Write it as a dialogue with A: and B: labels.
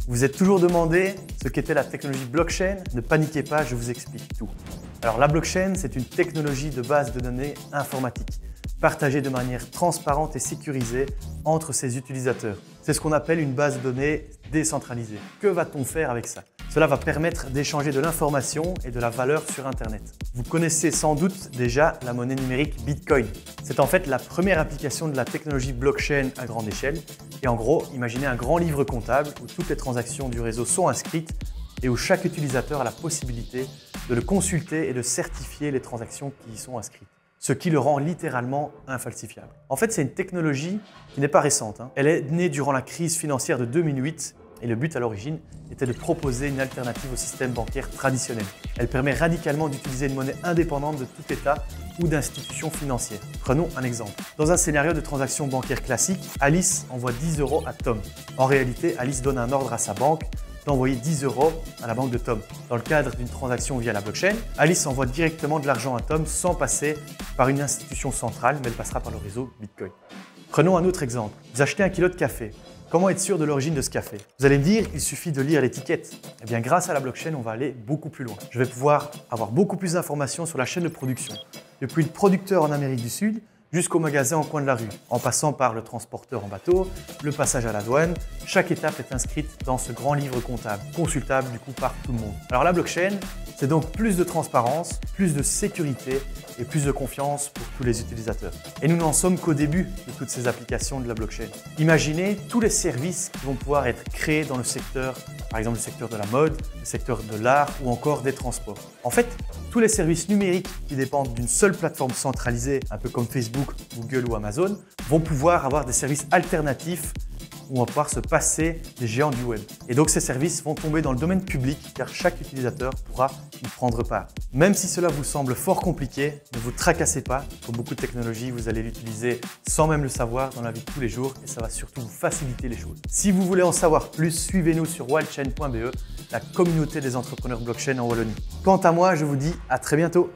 A: Vous êtes toujours demandé ce qu'était la technologie blockchain? Ne paniquez pas, je vous explique tout. Alors la blockchain, c'est une technologie de base de données informatique, partagée de manière transparente et sécurisée entre ses utilisateurs. C'est ce qu'on appelle une base de données décentralisée. Que va-t-on faire avec ça? Cela va permettre d'échanger de l'information et de la valeur sur Internet. Vous connaissez sans doute déjà la monnaie numérique Bitcoin. C'est en fait la première application de la technologie blockchain à grande échelle. Et en gros, imaginez un grand livre comptable où toutes les transactions du réseau sont inscrites et où chaque utilisateur a la possibilité de le consulter et de certifier les transactions qui y sont inscrites. Ce qui le rend littéralement infalsifiable. En fait, c'est une technologie qui n'est pas récente. Elle est née durant la crise financière de 2008 et le but à l'origine était de proposer une alternative au système bancaire traditionnel. Elle permet radicalement d'utiliser une monnaie indépendante de tout État ou d'institution financière. Prenons un exemple. Dans un scénario de transaction bancaire classique, Alice envoie 10 € à Tom. En réalité, Alice donne un ordre à sa banque d'envoyer 10 € à la banque de Tom. Dans le cadre d'une transaction via la blockchain, Alice envoie directement de l'argent à Tom sans passer par une institution centrale, mais elle passera par le réseau Bitcoin. Prenons un autre exemple. Vous achetez 1 kg de café. Comment être sûr de l'origine de ce café? Vous allez me dire, il suffit de lire l'étiquette. Eh bien, grâce à la blockchain, on va aller beaucoup plus loin. Je vais pouvoir avoir beaucoup plus d'informations sur la chaîne de production, depuis le producteur en Amérique du Sud jusqu'au magasin au coin de la rue, en passant par le transporteur en bateau, le passage à la douane. Chaque étape est inscrite dans ce grand livre comptable, consultable du coup par tout le monde. Alors la blockchain, c'est donc plus de transparence, plus de sécurité et plus de confiance pour tous les utilisateurs. Et nous n'en sommes qu'au début de toutes ces applications de la blockchain. Imaginez tous les services qui vont pouvoir être créés dans le secteur, par exemple le secteur de la mode, le secteur de l'art ou encore des transports. En fait, tous les services numériques qui dépendent d'une seule plateforme centralisée, un peu comme Facebook, Google ou Amazon, vont pouvoir avoir des services alternatifs où on va pouvoir se passer des géants du web. Et donc ces services vont tomber dans le domaine public car chaque utilisateur pourra y prendre part. Même si cela vous semble fort compliqué, ne vous tracassez pas. Comme beaucoup de technologies, vous allez l'utiliser sans même le savoir dans la vie de tous les jours et ça va surtout vous faciliter les choses. Si vous voulez en savoir plus, suivez-nous sur wildchain.be, la communauté des entrepreneurs blockchain en Wallonie. Quant à moi, je vous dis à très bientôt.